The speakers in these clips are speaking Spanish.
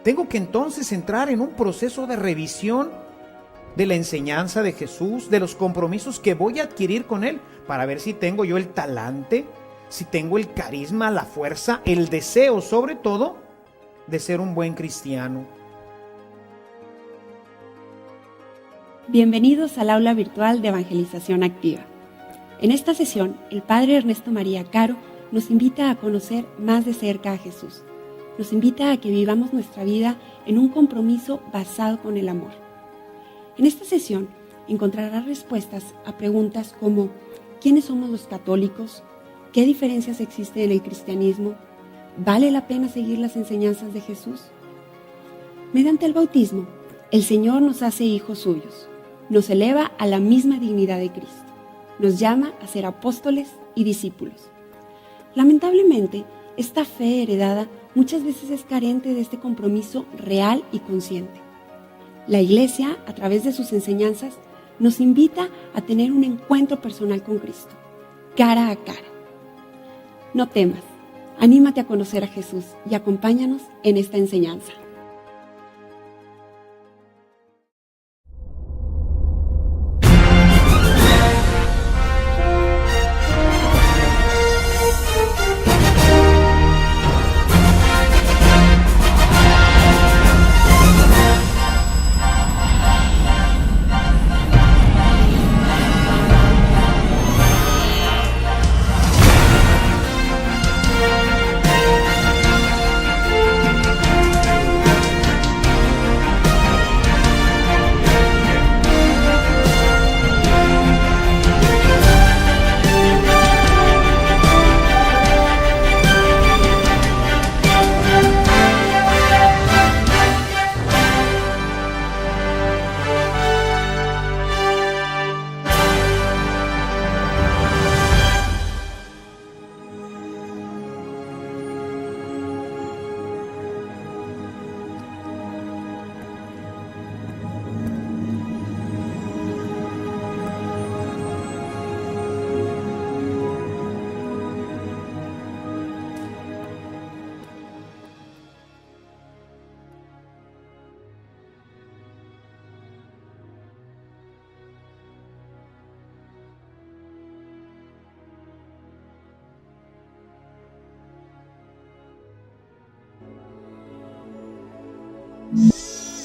Tengo que entonces entrar en un proceso de revisión de la enseñanza de Jesús, de los compromisos que voy a adquirir con Él, para ver si tengo yo el talante, si tengo el carisma, la fuerza, el deseo, sobre todo, de ser un buen cristiano. Bienvenidos al aula virtual de Evangelización Activa. En esta sesión, el Padre Ernesto María Caro nos invita a conocer más de cerca a Jesús. Nos invita a que vivamos nuestra vida en un compromiso basado con el amor. En esta sesión encontrará respuestas a preguntas como ¿quiénes somos los católicos? ¿Qué diferencias existen en el cristianismo? ¿Vale la pena seguir las enseñanzas de Jesús? Mediante el bautismo, el Señor nos hace hijos suyos, nos eleva a la misma dignidad de Cristo, nos llama a ser apóstoles y discípulos. Lamentablemente, esta fe heredada muchas veces es carente de este compromiso real y consciente. La Iglesia, a través de sus enseñanzas, nos invita a tener un encuentro personal con Cristo, cara a cara. No temas, anímate a conocer a Jesús y acompáñanos en esta enseñanza.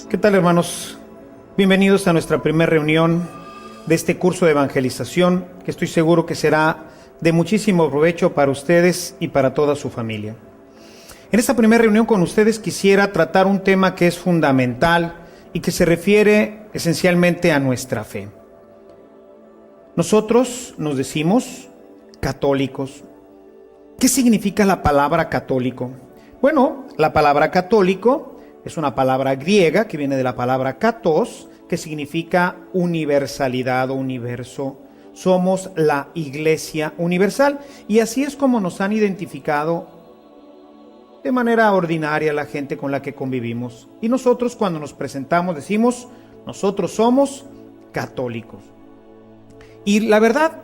¿Qué tal, hermanos? Bienvenidos a nuestra primera reunión de este curso de evangelización, que estoy seguro que será de muchísimo provecho para ustedes y para toda su familia. En esta primera reunión con ustedes quisiera tratar un tema que es fundamental y que se refiere esencialmente a nuestra fe. Nosotros nos decimos católicos. ¿Qué significa la palabra católico? Bueno, la palabra católico es una palabra griega que viene de la palabra katos, que significa universalidad o universo. Somos la Iglesia universal y así es como nos han identificado de manera ordinaria la gente con la que convivimos. Y nosotros cuando nos presentamos decimos, nosotros somos católicos. Y la verdad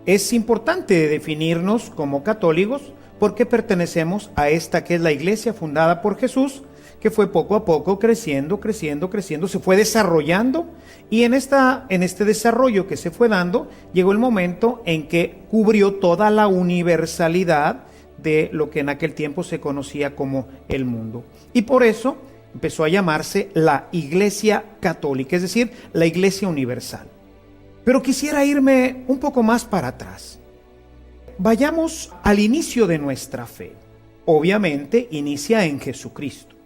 es importante definirnos como católicos porque pertenecemos a esta que es la Iglesia fundada por Jesús, que fue poco a poco creciendo, se fue desarrollando y en este desarrollo que se fue dando, llegó el momento en que cubrió toda la universalidad de lo que en aquel tiempo se conocía como el mundo. Y por eso empezó a llamarse la Iglesia Católica, es decir, la Iglesia Universal. Pero quisiera irme un poco más para atrás. Vayamos al inicio de nuestra fe. Obviamente inicia en Jesucristo.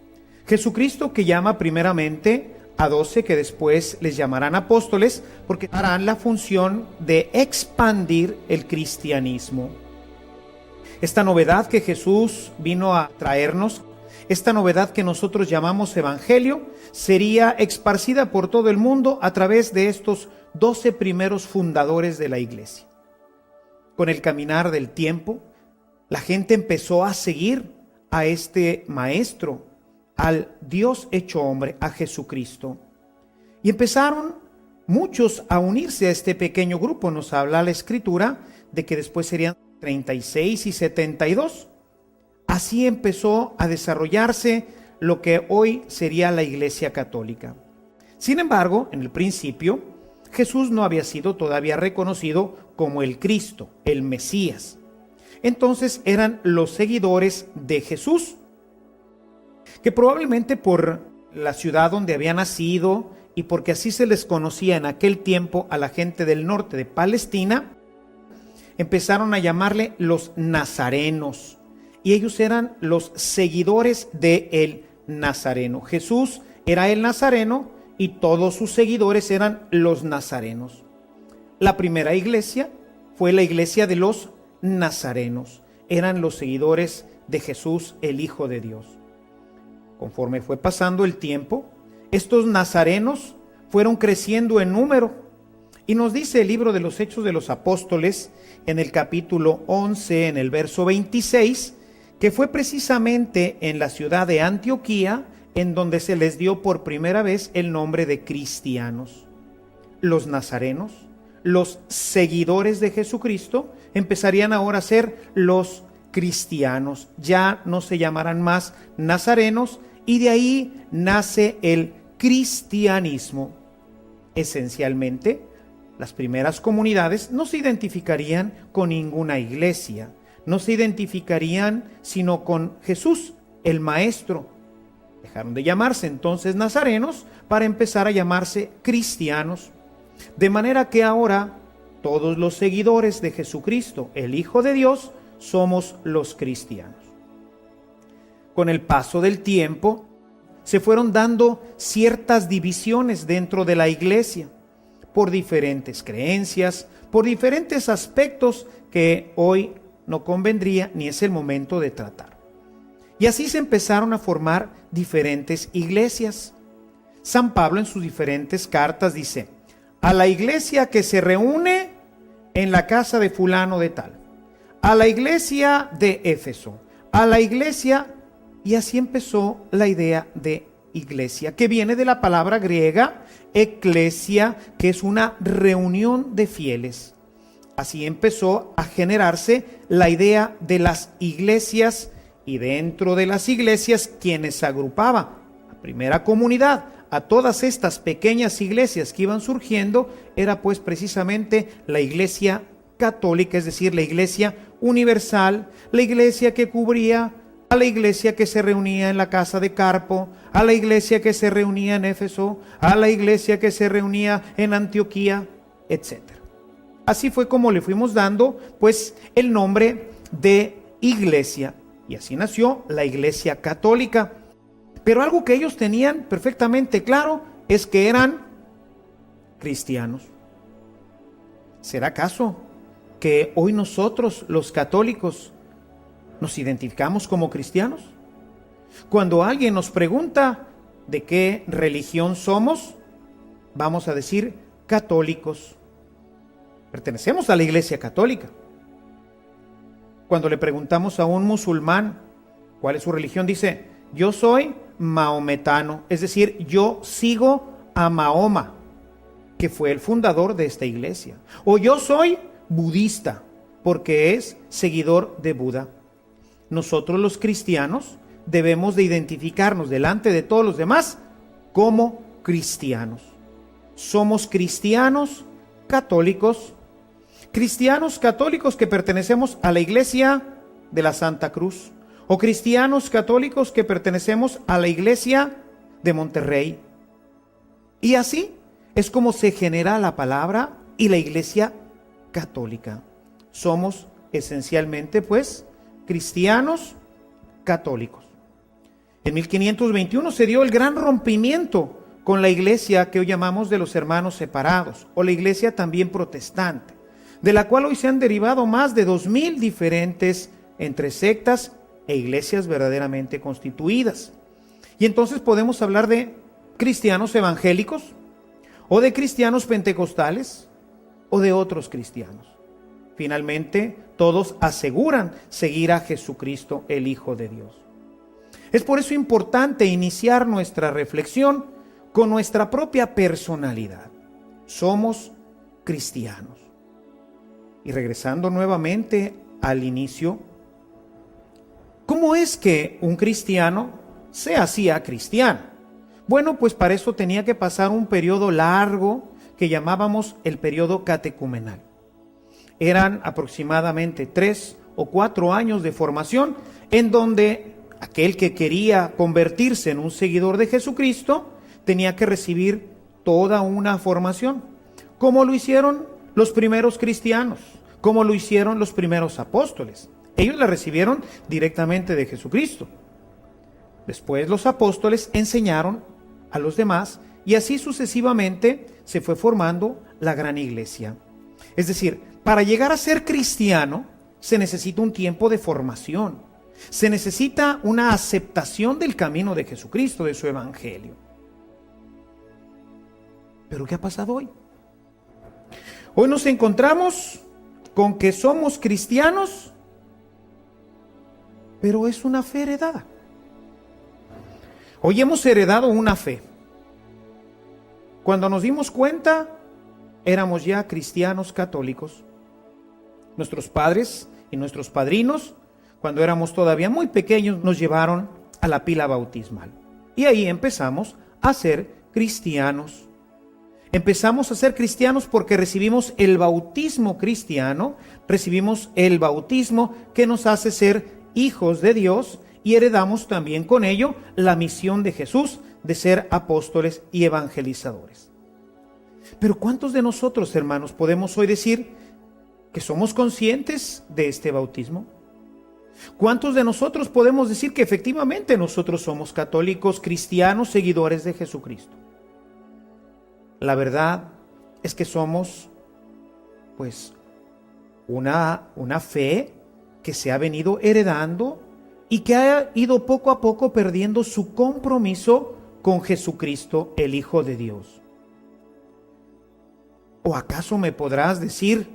Jesucristo que llama primeramente a 12 que después les llamarán apóstoles porque harán la función de expandir el cristianismo. Esta novedad que Jesús vino a traernos, esta novedad que nosotros llamamos evangelio, sería esparcida por todo el mundo a través de estos 12 primeros fundadores de la iglesia. Con el caminar del tiempo, la gente empezó a seguir a este maestro, al Dios hecho hombre, a Jesucristo. Y empezaron muchos a unirse a este pequeño grupo. Nos habla la Escritura de que después serían 36 y 72. Así empezó a desarrollarse lo que hoy sería la Iglesia Católica. Sin embargo, en el principio, Jesús no había sido todavía reconocido como el Cristo, el Mesías. Entonces eran los seguidores de Jesús, que probablemente por la ciudad donde había nacido y porque así se les conocía en aquel tiempo a la gente del norte de Palestina, empezaron a llamarle los nazarenos, y ellos eran los seguidores del Nazareno. Jesús era el Nazareno y todos sus seguidores eran los nazarenos. La primera iglesia fue la iglesia de los nazarenos, eran los seguidores de Jesús, el Hijo de Dios. Conforme fue pasando el tiempo, estos nazarenos fueron creciendo en número, y nos dice el libro de los Hechos de los Apóstoles, en el capítulo 11, en el verso 26, que fue precisamente en la ciudad de Antioquía en donde se les dio por primera vez el nombre de cristianos. Los nazarenos, los seguidores de Jesucristo, empezarían ahora a ser los cristianos. Ya no se llamarán más nazarenos, y de ahí nace el cristianismo. Esencialmente, las primeras comunidades no se identificarían con ninguna iglesia, no se identificarían sino con Jesús, el Maestro. Dejaron de llamarse entonces nazarenos para empezar a llamarse cristianos. De manera que ahora todos los seguidores de Jesucristo, el Hijo de Dios, somos los cristianos. Con el paso del tiempo, se fueron dando ciertas divisiones dentro de la iglesia, por diferentes creencias, por diferentes aspectos que hoy no convendría ni es el momento de tratar. Y así se empezaron a formar diferentes iglesias. San Pablo en sus diferentes cartas dice: a la iglesia que se reúne en la casa de fulano de tal, a la iglesia de Éfeso, a la iglesia, y así empezó la idea de iglesia, que viene de la palabra griega eclesia, que es una reunión de fieles. Así empezó a generarse la idea de las iglesias, y dentro de las iglesias, quienes agrupaba la primera comunidad a todas estas pequeñas iglesias que iban surgiendo, era pues precisamente la iglesia católica, es decir, la iglesia universal, la iglesia que cubría a la iglesia que se reunía en la casa de Carpo, a la iglesia que se reunía en Éfeso, a la iglesia que se reunía en Antioquía, etc. Así fue como le fuimos dando pues el nombre de iglesia, y así nació la Iglesia Católica. Pero algo que ellos tenían perfectamente claro es que eran cristianos. ¿Será acaso que hoy nosotros, los católicos, nos identificamos como cristianos? Cuando alguien nos pregunta de qué religión somos, vamos a decir católicos. Pertenecemos a la Iglesia Católica. Cuando le preguntamos a un musulmán cuál es su religión, dice: yo soy maometano, es decir, yo sigo a Mahoma, que fue el fundador de esta iglesia. O yo soy budista, porque es seguidor de Buda. Nosotros los cristianos debemos de identificarnos delante de todos los demás como cristianos. Somos cristianos católicos que pertenecemos a la Iglesia de la Santa Cruz, o cristianos católicos que pertenecemos a la Iglesia de Monterrey. Y así es como se genera la palabra y la Iglesia Católica. Somos esencialmente pues cristianos católicos. En 1521 se dio el gran rompimiento con la iglesia que hoy llamamos de los hermanos separados, o la iglesia también protestante, de la cual hoy se han derivado más de 2000 diferentes entre sectas e iglesias verdaderamente constituidas. Y entonces podemos hablar de cristianos evangélicos, o de cristianos pentecostales, o de otros cristianos. Finalmente, todos aseguran seguir a Jesucristo, el Hijo de Dios. Es por eso importante iniciar nuestra reflexión con nuestra propia personalidad. Somos cristianos. Y regresando nuevamente al inicio, ¿cómo es que un cristiano se hacía cristiano. Bueno, pues para eso tenía que pasar un periodo largo que llamábamos el periodo catecumenal. Eran aproximadamente 3 o 4 años de formación en donde aquel que quería convertirse en un seguidor de Jesucristo tenía que recibir toda una formación, como lo hicieron los primeros cristianos, como lo hicieron los primeros apóstoles. Ellos la recibieron directamente de Jesucristo. Después los apóstoles enseñaron a los demás y así sucesivamente se fue formando la gran iglesia. Es decir, para llegar a ser cristiano se necesita un tiempo de formación, se necesita una aceptación del camino de Jesucristo, de su evangelio. ¿Pero qué ha pasado hoy? Hoy nos encontramos con que somos cristianos, pero es una fe heredada. Hoy hemos heredado una fe. Cuando nos dimos cuenta, éramos ya cristianos católicos. Nuestros padres y nuestros padrinos, cuando éramos todavía muy pequeños, nos llevaron a la pila bautismal. Y ahí empezamos a ser cristianos. Empezamos a ser cristianos porque recibimos el bautismo cristiano, recibimos el bautismo que nos hace ser hijos de Dios y heredamos también con ello la misión de Jesús de ser apóstoles y evangelizadores. Pero ¿cuántos de nosotros, hermanos, podemos hoy decir que somos conscientes de este bautismo? ¿Cuántos de nosotros podemos decir que efectivamente nosotros somos católicos, cristianos, seguidores de Jesucristo? La verdad es que somos, pues, una fe que se ha venido heredando y que ha ido poco a poco perdiendo su compromiso con Jesucristo, el Hijo de Dios. ¿O acaso me podrás decir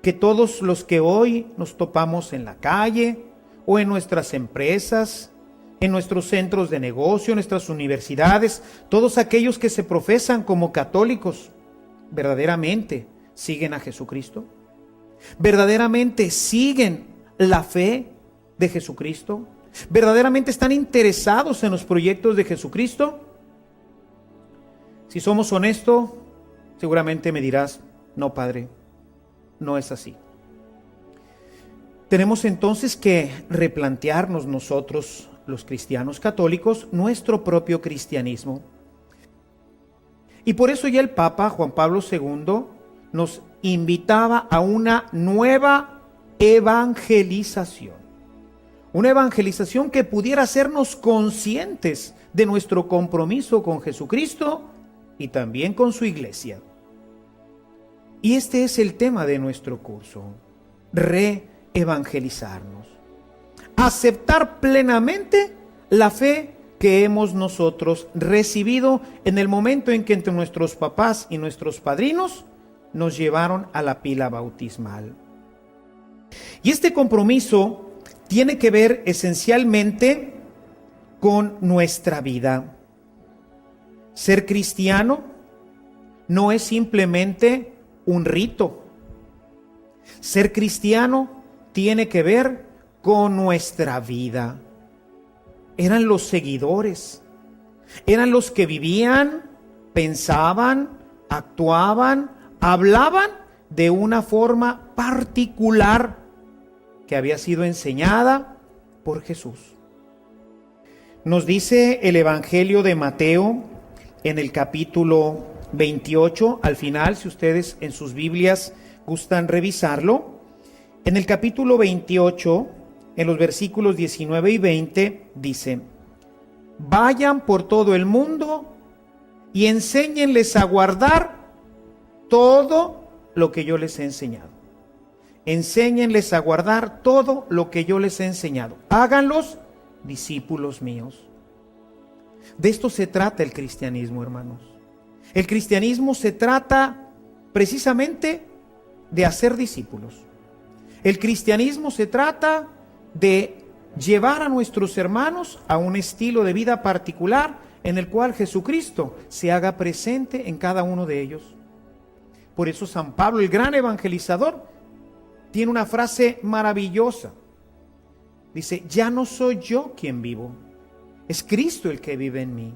que todos los que hoy nos topamos en la calle o en nuestras empresas, en nuestros centros de negocio, en nuestras universidades, todos aquellos que se profesan como católicos, verdaderamente siguen a Jesucristo? ¿Verdaderamente siguen la fe de Jesucristo? ¿Verdaderamente están interesados en los proyectos de Jesucristo? Si somos honestos, seguramente me dirás, no, Padre, no es así. Tenemos entonces que replantearnos nosotros, los cristianos católicos, nuestro propio cristianismo. Y por eso ya el Papa Juan Pablo II nos invitaba a una nueva evangelización. Una evangelización que pudiera hacernos conscientes de nuestro compromiso con Jesucristo y también con su iglesia. Y este es el tema de nuestro curso: reevangelizarnos. Aceptar plenamente la fe que hemos nosotros recibido en el momento en que entre nuestros papás y nuestros padrinos nos llevaron a la pila bautismal. Y este compromiso tiene que ver esencialmente con nuestra vida. Ser cristiano no es simplemente un rito. Ser cristiano tiene que ver con nuestra vida. Eran los seguidores, eran los que vivían, pensaban, actuaban, hablaban de una forma particular que había sido enseñada por Jesús. Nos dice el Evangelio de Mateo en el capítulo 28, al final, si ustedes en sus Biblias gustan revisarlo, en el capítulo 28, en los versículos 19 y 20, dice: vayan por todo el mundo y enséñenles a guardar todo lo que yo les he enseñado. Enséñenles a guardar todo lo que yo les he enseñado. Háganlos discípulos míos. De esto se trata el cristianismo, hermanos. El cristianismo se trata precisamente de hacer discípulos. El cristianismo se trata de llevar a nuestros hermanos a un estilo de vida particular en el cual Jesucristo se haga presente en cada uno de ellos. Por eso San Pablo, el gran evangelizador, tiene una frase maravillosa. Dice: ya no soy yo quien vivo. Es Cristo el que vive en mí.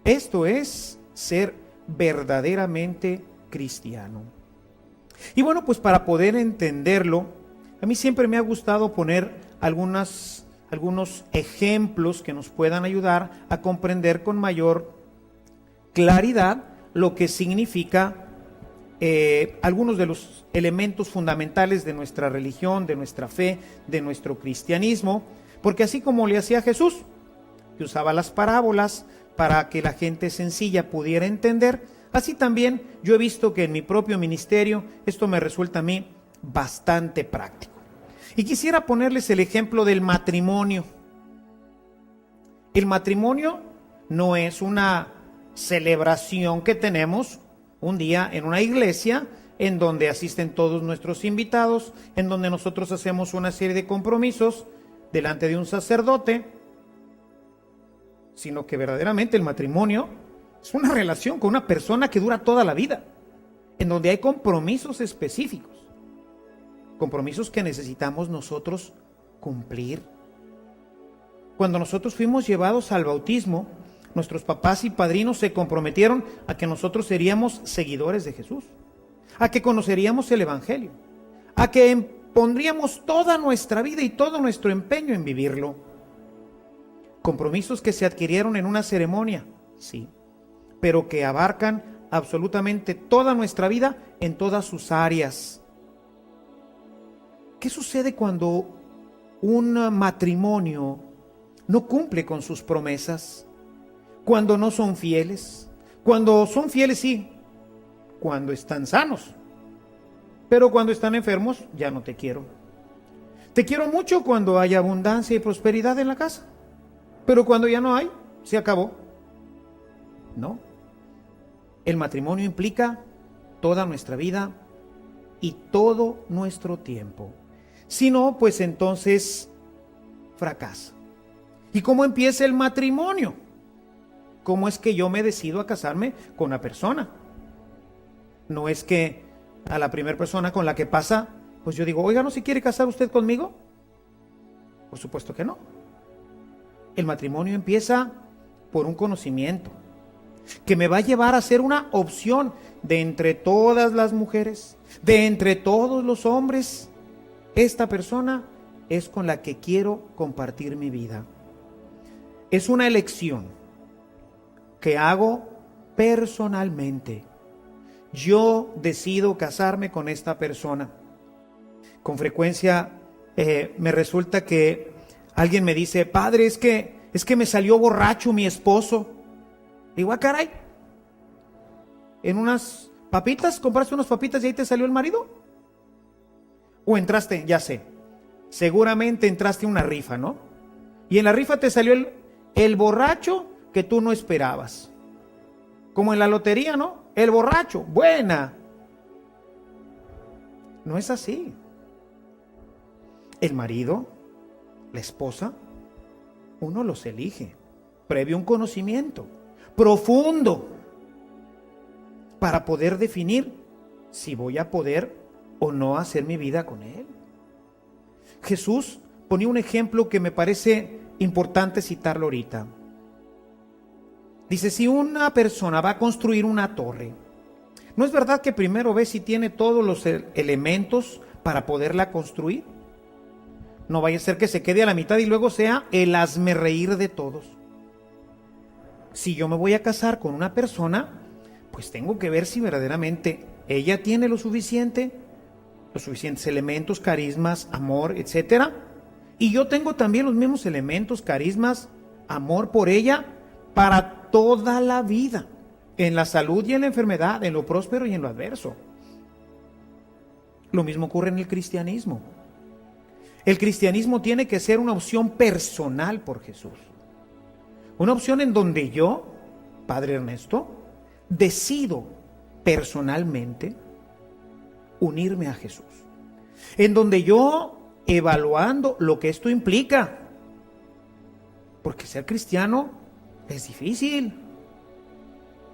Esto es ser verdaderamente cristiano. Y bueno, pues para poder entenderlo, a mí siempre me ha gustado poner algunos ejemplos que nos puedan ayudar a comprender con mayor claridad lo que significa algunos de los elementos fundamentales de nuestra religión, de nuestra fe, de nuestro cristianismo, porque así como le hacía Jesús, que usaba las parábolas para que la gente sencilla pudiera entender, así también yo he visto que en mi propio ministerio esto me resulta a mí bastante práctico. Y quisiera ponerles el ejemplo del matrimonio. El matrimonio no es una celebración que tenemos un día en una iglesia en donde asisten todos nuestros invitados, en donde nosotros hacemos una serie de compromisos delante de un sacerdote, sino que verdaderamente el matrimonio es una relación con una persona que dura toda la vida, en donde hay compromisos específicos, compromisos que necesitamos nosotros cumplir. Cuando nosotros fuimos llevados al bautismo, nuestros papás y padrinos se comprometieron a que nosotros seríamos seguidores de Jesús, a que conoceríamos el Evangelio, a que pondríamos toda nuestra vida y todo nuestro empeño en vivirlo. Compromisos que se adquirieron en una ceremonia, sí, pero que abarcan absolutamente toda nuestra vida en todas sus áreas. ¿Qué sucede cuando un matrimonio no cumple con sus promesas? Cuando no son fieles. Cuando son fieles, sí, cuando están sanos, pero cuando están enfermos, ya no te quiero. Te quiero mucho cuando hay abundancia y prosperidad en la casa, pero cuando ya no hay, se acabó. No. El matrimonio implica toda nuestra vida y todo nuestro tiempo. Si no, pues entonces fracasa. ¿Y cómo empieza el matrimonio? ¿Cómo es que yo me decido a casarme con una persona? No es que a la primera persona con la que pasa, pues yo digo, oiga, ¿no se quiere casar usted conmigo? Por supuesto que no. El matrimonio empieza por un conocimiento que me va a llevar a ser una opción de entre todas las mujeres, de entre todos los hombres. Esta persona es con la que quiero compartir mi vida. Es una elección que hago personalmente. Yo decido casarme con esta persona. Con frecuencia me resulta que alguien me dice, padre, es que me salió borracho mi esposo. Digo, caray, ¿en unas papitas? ¿Compraste unas papitas y ahí te salió el marido? ¿O entraste? Ya sé, seguramente entraste a una rifa, ¿no? Y en la rifa te salió el borracho que tú no esperabas. Como en la lotería, ¿no? El borracho, buena. No es así. El marido, la esposa, uno los elige previo a un conocimiento profundo para poder definir si voy a poder o no hacer mi vida con él. Jesús ponía un ejemplo que me parece importante citarlo ahorita. Dice, si una persona va a construir una torre, ¿no es verdad que primero ve si tiene todos los elementos para poderla construir? No vaya a ser que se quede a la mitad y luego sea el hazmerreír de todos. Si yo me voy a casar con una persona, pues tengo que ver si verdaderamente ella tiene los suficientes elementos, carismas, amor, etcétera. Y yo tengo también los mismos elementos, carismas, amor por ella para toda la vida, en la salud y en la enfermedad, en lo próspero y en lo adverso. Lo mismo ocurre en el cristianismo. El cristianismo tiene que ser una opción personal por Jesús. Una opción en donde yo, Padre Ernesto, decido personalmente unirme a Jesús. En donde yo, evaluando lo que esto implica, porque ser cristiano es difícil.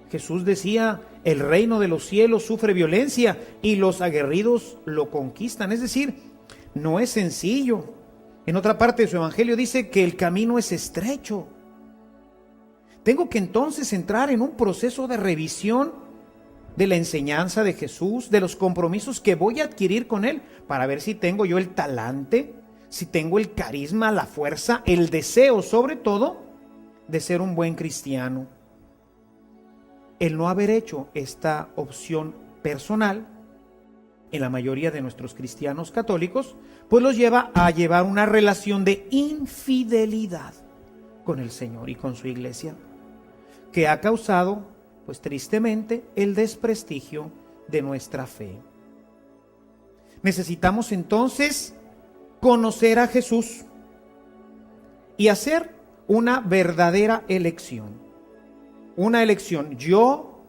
Jesús decía, el reino de los cielos sufre violencia y los aguerridos lo conquistan. Es decir, no es sencillo. En otra parte de su evangelio dice que el camino es estrecho Tengo que entonces entrar en un proceso de revisión de la enseñanza de Jesús, de los compromisos que voy a adquirir con Él, para ver si tengo yo el talante, si tengo el carisma, la fuerza, el deseo sobre todo de ser un buen cristiano. El no haber hecho esta opción personal en la mayoría de nuestros cristianos católicos, pues los lleva a llevar una relación de infidelidad con el Señor y con su iglesia, que ha causado, pues tristemente, el desprestigio de nuestra fe. Necesitamos entonces conocer a Jesús y hacer una verdadera elección. Una elección. Yo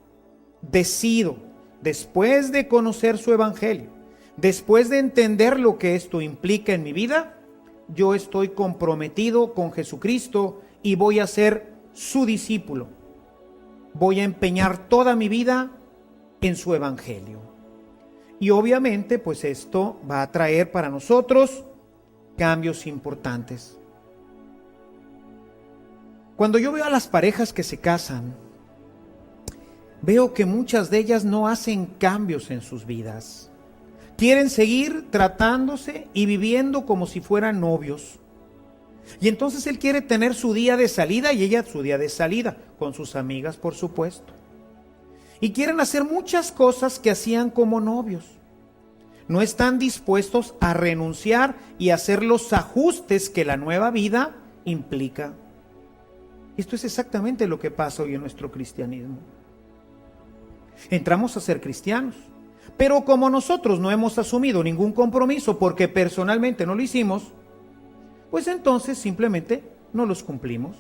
decido, después de conocer su evangelio, después de entender lo que esto implica en mi vida, yo estoy comprometido con Jesucristo y voy a ser su discípulo. Voy a empeñar toda mi vida en su evangelio. Y obviamente, pues esto va a traer para nosotros cambios importantes. Cuando yo veo a las parejas que se casan, veo que muchas de ellas no hacen cambios en sus vidas. Quieren seguir tratándose y viviendo como si fueran novios. Y entonces él quiere tener su día de salida y ella su día de salida, con sus amigas, por supuesto. Y quieren hacer muchas cosas que hacían como novios. No están dispuestos a renunciar y hacer los ajustes que la nueva vida implica. Esto es exactamente lo que pasa hoy en nuestro cristianismo. Entramos a ser cristianos, pero como nosotros no hemos asumido ningún compromiso porque personalmente no lo hicimos, pues entonces simplemente no los cumplimos.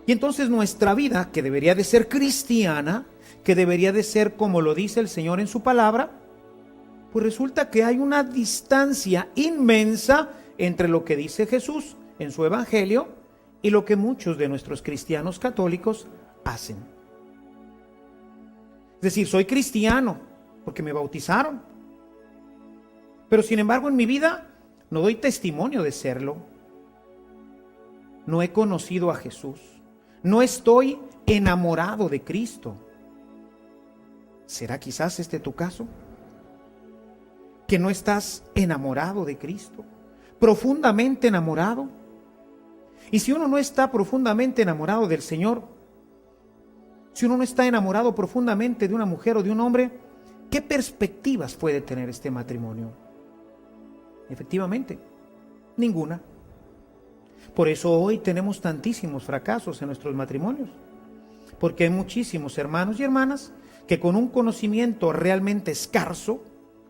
Y entonces nuestra vida, que debería de ser cristiana, que debería de ser como lo dice el Señor en su palabra, pues resulta que hay una distancia inmensa entre lo que dice Jesús en su evangelio y lo que muchos de nuestros cristianos católicos hacen. Es decir, soy cristiano porque me bautizaron, pero sin embargo en mi vida no doy testimonio de serlo. No he conocido a Jesús. No estoy enamorado de Cristo. ¿Será quizás este tu caso? Que no estás enamorado de Cristo, profundamente enamorado. Y si uno no está profundamente enamorado del Señor, si uno no está enamorado profundamente de una mujer o de un hombre, ¿qué perspectivas puede tener este matrimonio? Efectivamente, ninguna. Por eso hoy tenemos tantísimos fracasos en nuestros matrimonios, porque hay muchísimos hermanos y hermanas que con un conocimiento realmente escaso,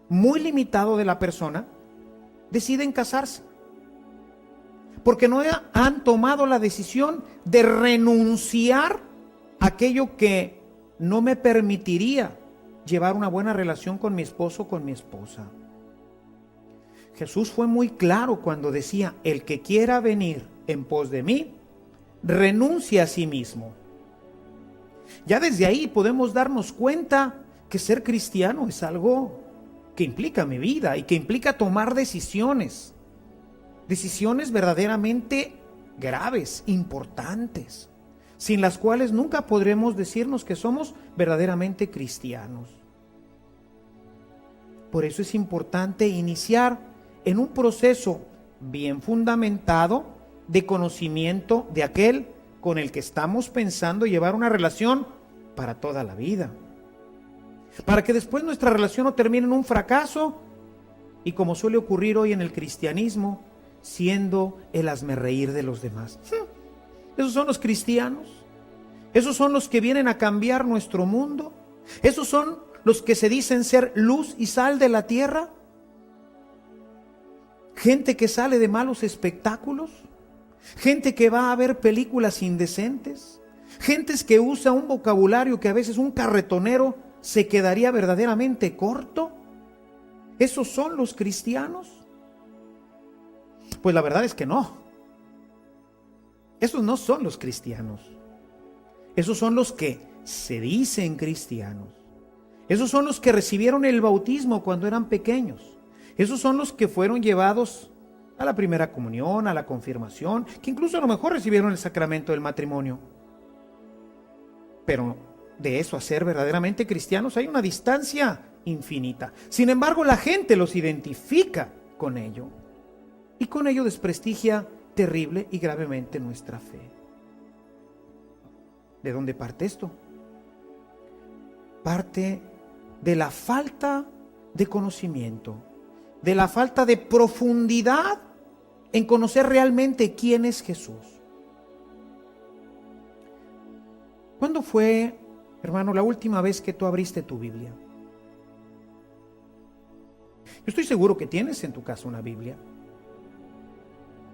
muy limitado de la persona, deciden casarse, porque no han tomado la decisión de renunciar a aquello que no me permitiría llevar una buena relación con mi esposo o con mi esposa. Jesús fue muy claro cuando decía: el que quiera venir en pos de mí, renuncie a sí mismo. Ya desde ahí podemos darnos cuenta que ser cristiano es algo que implica mi vida y que implica tomar decisiones verdaderamente graves, importantes, sin las cuales nunca podremos decirnos que somos verdaderamente cristianos. Por eso es importante iniciar en un proceso bien fundamentado de conocimiento de aquel con el que estamos pensando llevar una relación para toda la vida, para que después nuestra relación no termine en un fracaso y, como suele ocurrir hoy en el cristianismo, siendo el hazmerreír de los demás. Esos son los cristianos, esos son los que vienen a cambiar nuestro mundo, esos son los que se dicen ser luz y sal de la tierra. Gente que sale de malos espectáculos, gente que va a ver películas indecentes, gentes que usa un vocabulario que a veces un carretonero se quedaría verdaderamente corto. ¿Esos son los cristianos? Pues la verdad es que no. Esos no son los cristianos. Esos son los que se dicen cristianos. Esos son los que recibieron el bautismo cuando eran pequeños. Esos son los que fueron llevados a la primera comunión, a la confirmación, que incluso a lo mejor recibieron el sacramento del matrimonio. Pero de eso a ser verdaderamente cristianos hay una distancia infinita. Sin embargo, la gente los identifica con ello. Y con ello desprestigia terrible y gravemente nuestra fe. ¿De dónde parte esto? Parte de la falta de conocimiento, de la falta de profundidad en conocer realmente quién es Jesús. ¿Cuándo fue, hermano, la última vez que tú abriste tu Biblia? Yo estoy seguro que tienes en tu casa una Biblia.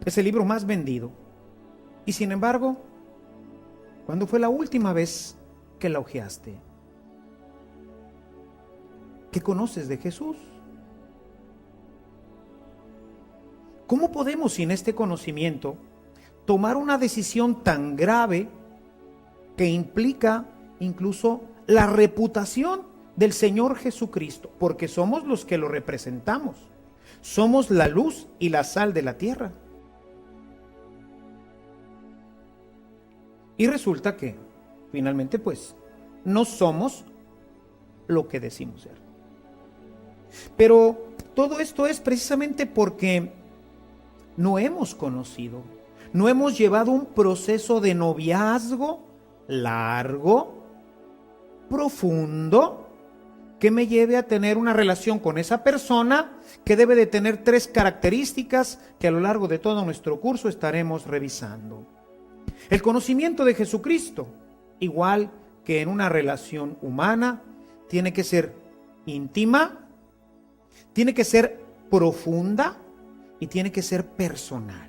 Es el libro más vendido. Y sin embargo, ¿cuándo fue la última vez que la hojeaste? ¿Qué conoces de Jesús? ¿Cómo podemos, sin este conocimiento, tomar una decisión tan grave que implica incluso la reputación del Señor Jesucristo? Porque somos los que lo representamos. Somos la luz y la sal de la tierra. Y resulta que, finalmente, pues, no somos lo que decimos ser. Pero todo esto es precisamente porque no hemos conocido, no hemos llevado un proceso de noviazgo largo, profundo, que me lleve a tener una relación con esa persona que debe de tener 3 características que a lo largo de todo nuestro curso estaremos revisando. El conocimiento de Jesucristo, igual que en una relación humana, tiene que ser íntima, tiene que ser profunda y tiene que ser personal.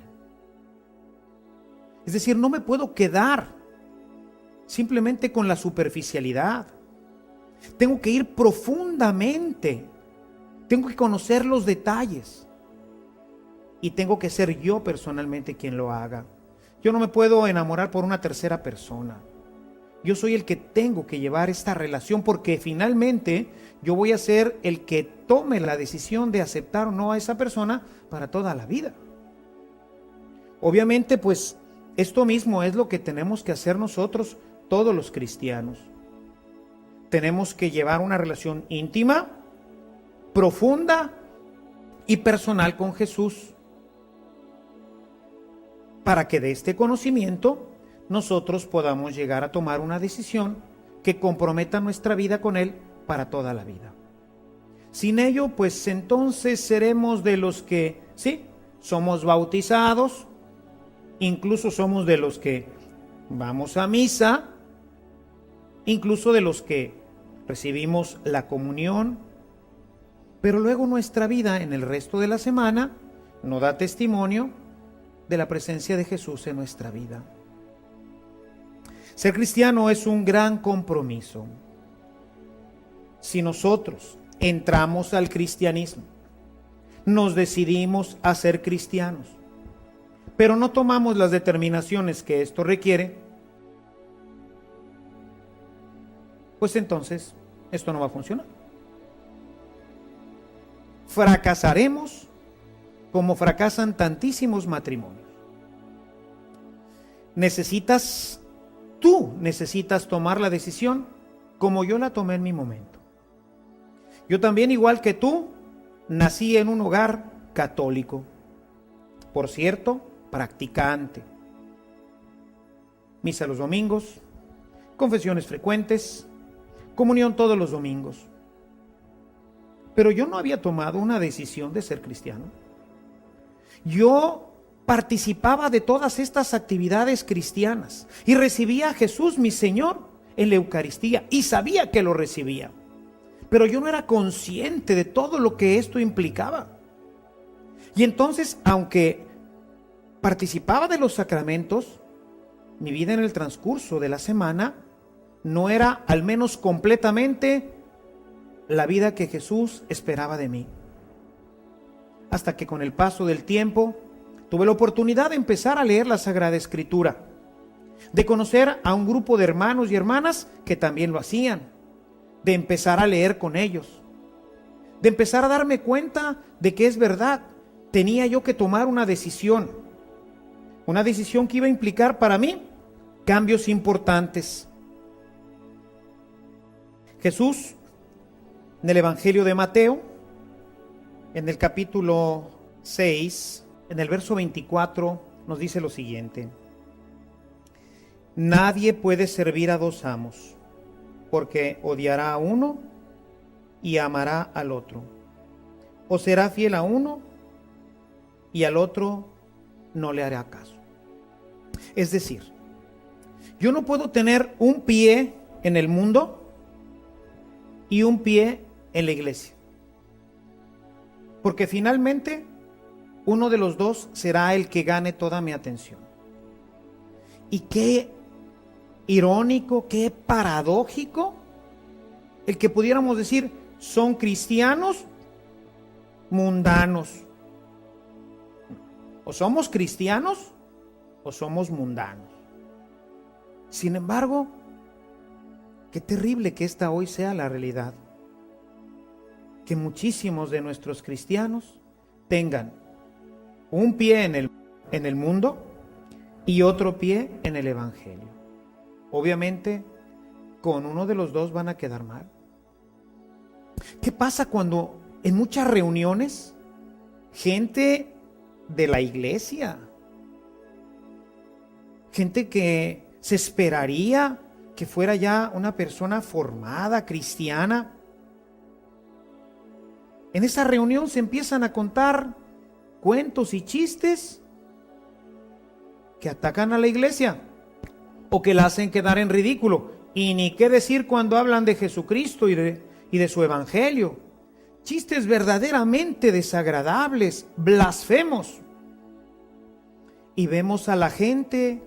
Es decir, no me puedo quedar simplemente con la superficialidad. Tengo que ir profundamente, tengo que conocer los detalles y tengo que ser yo personalmente quien lo haga. Yo no me puedo enamorar por una tercera persona. Yo soy el que tengo que llevar esta relación porque finalmente yo voy a ser el que tome la decisión de aceptar o no a esa persona para toda la vida. Obviamente, pues esto mismo es lo que tenemos que hacer nosotros, todos los cristianos. Tenemos que llevar una relación íntima, profunda y personal con Jesús, para que de este conocimiento nosotros podamos llegar a tomar una decisión que comprometa nuestra vida con Él para toda la vida. Sin ello, pues entonces seremos de los que, sí, somos bautizados, incluso somos de los que vamos a misa, incluso de los que recibimos la comunión, pero luego nuestra vida en el resto de la semana no da testimonio de la presencia de Jesús en nuestra vida. Ser cristiano es un gran compromiso. Si nosotros entramos al cristianismo, nos decidimos a ser cristianos, pero no tomamos las determinaciones que esto requiere, pues entonces esto no va a funcionar. Fracasaremos como fracasan tantísimos matrimonios. Tú necesitas tomar la decisión como yo la tomé en mi momento. Yo también, igual que tú, nací en un hogar católico. Por cierto, practicante. Misa los domingos, confesiones frecuentes, comunión todos los domingos. Pero yo no había tomado una decisión de ser cristiano. Yo participaba de todas estas actividades cristianas y recibía a Jesús, mi Señor, en la Eucaristía y sabía que lo recibía. Pero yo no era consciente de todo lo que esto implicaba. Y entonces, aunque participaba de los sacramentos, mi vida en el transcurso de la semana no era, al menos completamente, la vida que Jesús esperaba de mí. Hasta que con el paso del tiempo tuve la oportunidad de empezar a leer la Sagrada Escritura, de conocer a un grupo de hermanos y hermanas que también lo hacían, de empezar a leer con ellos, de empezar a darme cuenta de que es verdad, tenía yo que tomar una decisión que iba a implicar para mí cambios importantes. Jesús, en el Evangelio de Mateo, en el capítulo 6, en el verso 24, nos dice lo siguiente: nadie puede servir a dos amos, porque odiará a uno y amará al otro, o será fiel a uno y al otro no le hará caso. Es decir, yo no puedo tener un pie en el mundo y un pie en la iglesia, porque finalmente uno de los dos será el que gane toda mi atención. Y qué irónico, qué paradójico el que pudiéramos decir son cristianos mundanos. O somos cristianos o somos mundanos. Sin embargo, qué terrible que esta hoy sea la realidad. Que muchísimos de nuestros cristianos tengan un pie en el mundo y otro pie en el Evangelio. Obviamente, con uno de los dos van a quedar mal. ¿Qué pasa cuando en muchas reuniones gente de la iglesia, gente que se esperaría que fuera ya una persona formada, cristiana, en esa reunión se empiezan a contar cuentos y chistes que atacan a la iglesia o que la hacen quedar en ridículo? Y ni qué decir cuando hablan de Jesucristo y de su evangelio. Chistes verdaderamente desagradables, blasfemos. Y vemos a la gente,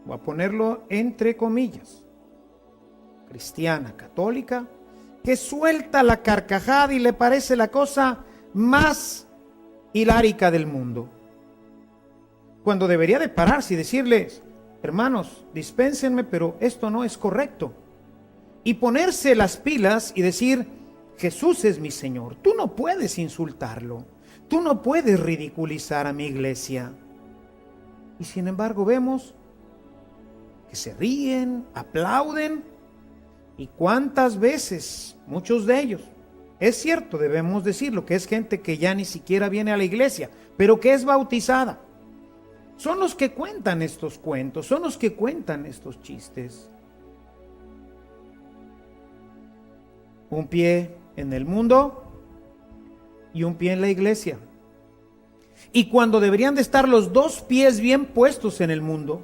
voy a ponerlo entre comillas, cristiana, católica, que suelta la carcajada y le parece la cosa más hilárica del mundo, cuando debería de pararse y decirles: hermanos, dispénsenme, pero esto no es correcto, y ponerse las pilas y decir: Jesús es mi Señor. Tú no puedes insultarlo, tú no puedes ridiculizar a mi iglesia. Y sin embargo vemos que se ríen, aplauden. Y cuántas veces, muchos de ellos, es cierto, debemos decirlo, que es gente que ya ni siquiera viene a la iglesia, pero que es bautizada, son los que cuentan estos cuentos, son los que cuentan estos chistes. Un pie en el mundo y un pie en la iglesia. Y cuando deberían de estar los dos pies bien puestos en el mundo,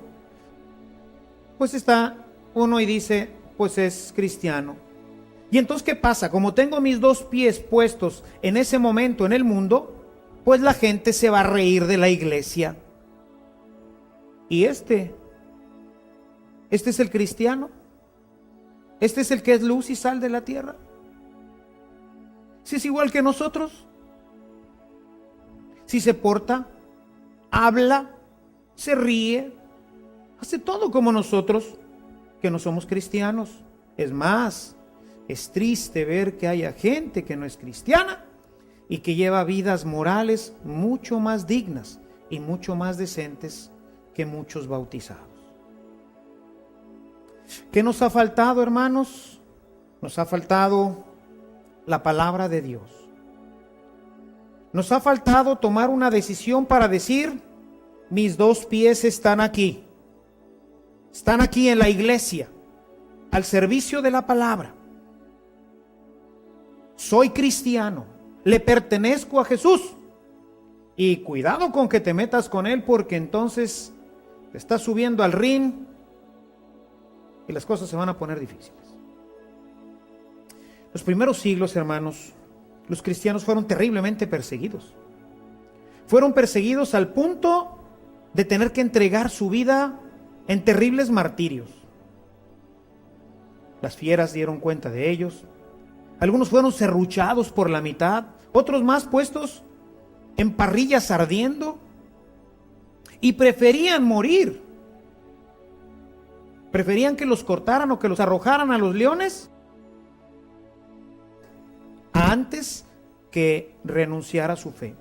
pues está uno y dice: pues es cristiano. Y entonces, ¿qué pasa? Como tengo mis dos pies puestos en ese momento en el mundo, pues la gente se va a reír de la iglesia. Y este es el cristiano, este es el que es luz y sal de la tierra. Si es igual que nosotros, si se porta, habla, se ríe, hace todo como nosotros, que no somos cristianos. Es más, es triste ver que haya gente que no es cristiana y que lleva vidas morales mucho más dignas y mucho más decentes que muchos bautizados. ¿Qué nos ha faltado, hermanos? Nos ha faltado la palabra de Dios. Nos ha faltado tomar una decisión para decir: mis dos pies están aquí en la iglesia, al servicio de la palabra. Soy cristiano, le pertenezco a Jesús. Y cuidado con que te metas con él, porque entonces te estás subiendo al ring y las cosas se van a poner difíciles. Los primeros siglos, hermanos, los cristianos fueron terriblemente perseguidos. Fueron perseguidos al punto de tener que entregar su vida en terribles martirios. Las fieras dieron cuenta de ellos. Algunos fueron serruchados por la mitad, otros más puestos en parrillas ardiendo, y preferían morir. Preferían que los cortaran o que los arrojaran a los leones antes que renunciar a su fe.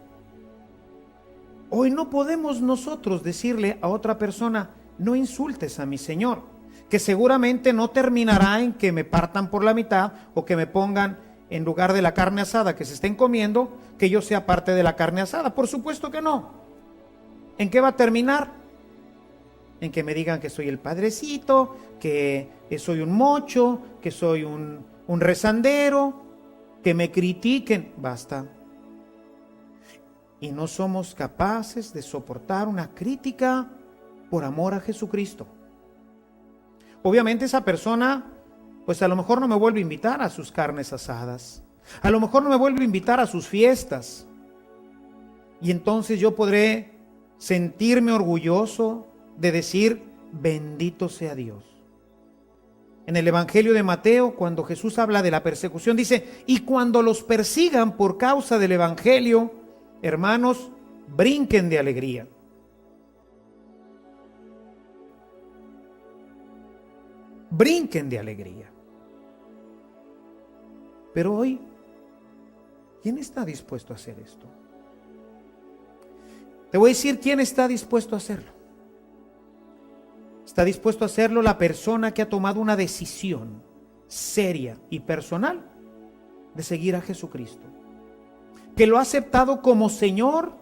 Hoy no podemos nosotros decirle a otra persona: no insultes a mi Señor. que seguramente no terminará en que me partan por la mitad o que me pongan en lugar de la carne asada que se estén comiendo, que yo sea parte de la carne asada. Por supuesto que no. ¿En qué va a terminar? En que me digan que soy el padrecito, que soy un mocho, que soy un rezandero, que me critiquen. Basta. Y no somos capaces de soportar una crítica por amor a Jesucristo. Obviamente esa persona, pues a lo mejor no me vuelve a invitar a sus carnes asadas. A lo mejor no me vuelve a invitar a sus fiestas. Y entonces yo podré sentirme orgulloso de decir, bendito sea Dios. En el Evangelio de Mateo, cuando Jesús habla de la persecución, dice, y cuando los persigan por causa del Evangelio, hermanos, brinquen de alegría. Brinquen de alegría. Pero hoy, ¿quién está dispuesto a hacer esto? Te voy a decir quién está dispuesto a hacerlo. Está dispuesto a hacerlo la persona que ha tomado una decisión seria y personal de seguir a Jesucristo, que lo ha aceptado como Señor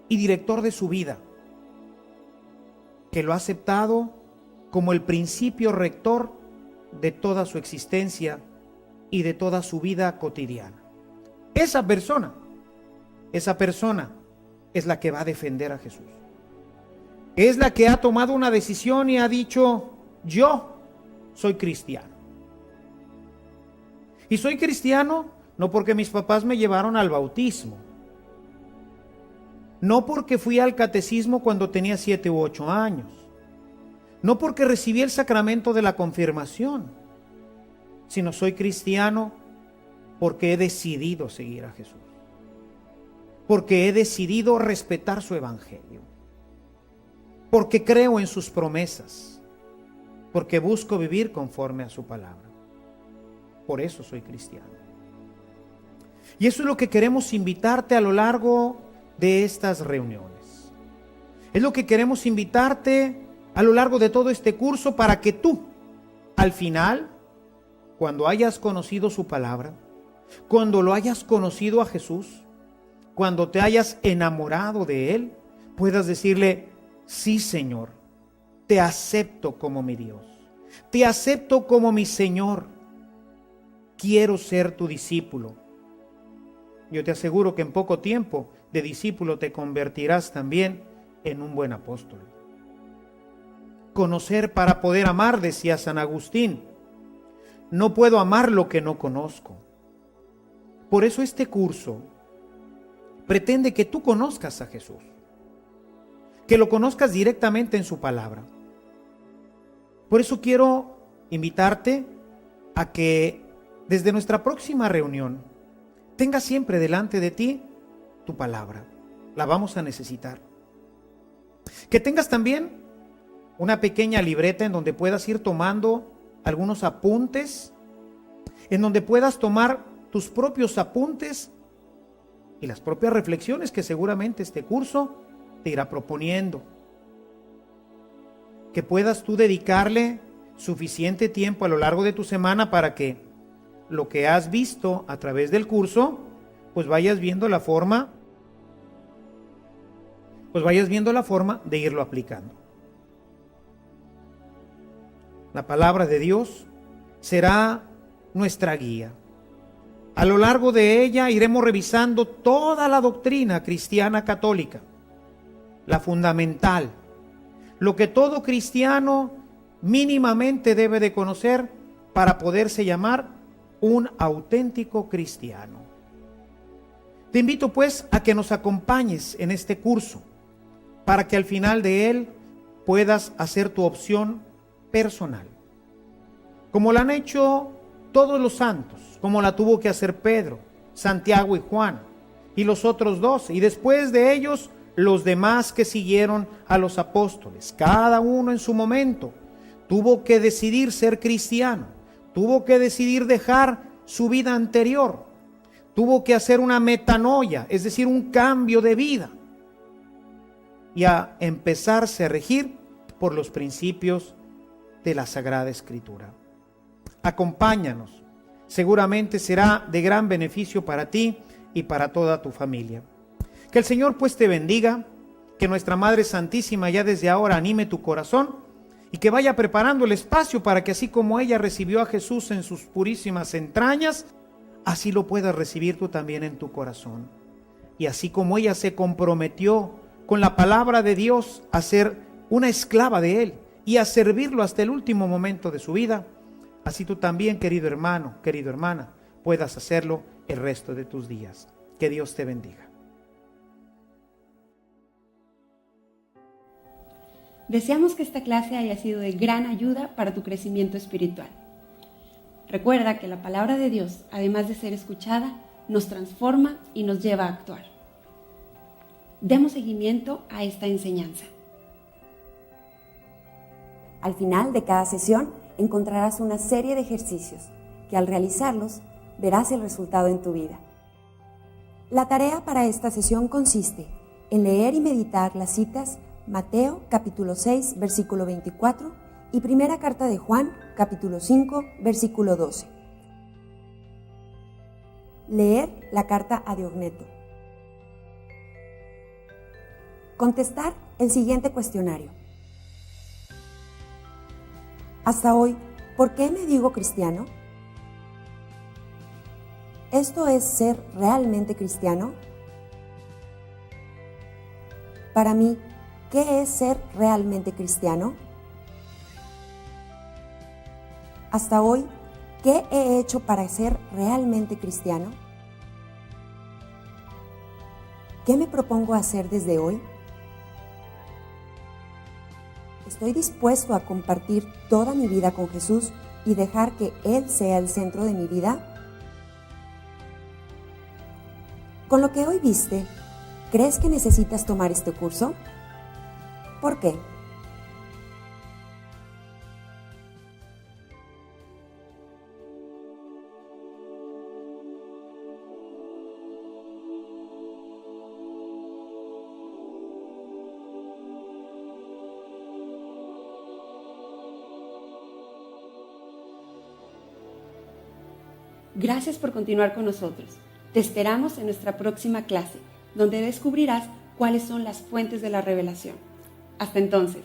y director de su vida, que lo ha aceptado como el principio rector de toda su existencia y de toda su vida cotidiana. Esa persona es la que va a defender a Jesús. Es la que ha tomado una decisión y ha dicho, yo soy cristiano. Y soy cristiano no porque mis papás me llevaron al bautismo, no porque fui al catecismo cuando tenía 7 u 8 años, no porque recibí el sacramento de la confirmación, sino soy cristiano porque he decidido seguir a Jesús, porque he decidido respetar su evangelio, porque creo en sus promesas, porque busco vivir conforme a su palabra. Por eso soy cristiano. Y eso es lo que queremos invitarte a lo largo de estas reuniones. Es lo que queremos invitarte a lo largo de todo este curso para que tú, al final, cuando hayas conocido su palabra, cuando lo hayas conocido a Jesús, cuando te hayas enamorado de Él, puedas decirle, sí, Señor, te acepto como mi Dios, te acepto como mi Señor, quiero ser tu discípulo. Yo te aseguro que en poco tiempo de discípulo te convertirás también en un buen apóstol. Conocer para poder amar, decía San Agustín. No puedo amar lo que no conozco. Por eso este curso pretende que tú conozcas a Jesús, que lo conozcas directamente en su palabra. Por eso quiero invitarte a que desde nuestra próxima reunión tengas siempre delante de ti tu palabra. La vamos a necesitar. Que tengas también una pequeña libreta en donde puedas ir tomando algunos apuntes, en donde puedas tomar tus propios apuntes y las propias reflexiones que seguramente este curso te irá proponiendo. Que puedas tú dedicarle suficiente tiempo a lo largo de tu semana para que lo que has visto a través del curso, pues vayas viendo la forma de irlo aplicando. La palabra de Dios será nuestra guía. A lo largo de ella iremos revisando toda la doctrina cristiana católica, la fundamental, lo que todo cristiano mínimamente debe de conocer para poderse llamar un auténtico cristiano. Te invito pues a que nos acompañes en este curso para que al final de él puedas hacer tu opción personal, como la han hecho todos los santos, como la tuvo que hacer Pedro, Santiago y Juan y los otros 12, y después de ellos los demás que siguieron a los apóstoles. Cada uno en su momento tuvo que decidir ser cristiano, tuvo que decidir dejar su vida anterior, tuvo que hacer una metanoia, es decir, un cambio de vida, y a empezarse a regir por los principios de la Sagrada Escritura. Acompáñanos. Seguramente será de gran beneficio para ti y para toda tu familia. Que el Señor pues te bendiga, que nuestra Madre Santísima ya desde ahora anime tu corazón y que vaya preparando el espacio para que así como ella recibió a Jesús en sus purísimas entrañas, así lo puedas recibir tú también en tu corazón. Y así como ella se comprometió con la palabra de Dios a ser una esclava de Él y a servirlo hasta el último momento de su vida, así tú también, querido hermano, querida hermana, puedas hacerlo el resto de tus días. Que Dios te bendiga. Deseamos que esta clase haya sido de gran ayuda para tu crecimiento espiritual. Recuerda que la palabra de Dios, además de ser escuchada, nos transforma y nos lleva a actuar. Demos seguimiento a esta enseñanza. Al final de cada sesión encontrarás una serie de ejercicios que al realizarlos verás el resultado en tu vida. La tarea para esta sesión consiste en leer y meditar las citas Mateo capítulo 6 versículo 24 y primera carta de Juan capítulo 5 versículo 12. Leer la carta a Diogneto. Contestar el siguiente cuestionario. Hasta hoy, ¿por qué me digo cristiano? ¿Esto es ser realmente cristiano? Para mí, ¿qué es ser realmente cristiano? Hasta hoy, ¿qué he hecho para ser realmente cristiano? ¿Qué me propongo hacer desde hoy? ¿Estoy dispuesto a compartir toda mi vida con Jesús y dejar que Él sea el centro de mi vida? Con lo que hoy viste, ¿crees que necesitas tomar este curso? ¿Por qué? Gracias por continuar con nosotros. Te esperamos en nuestra próxima clase, donde descubrirás cuáles son las fuentes de la revelación. Hasta entonces.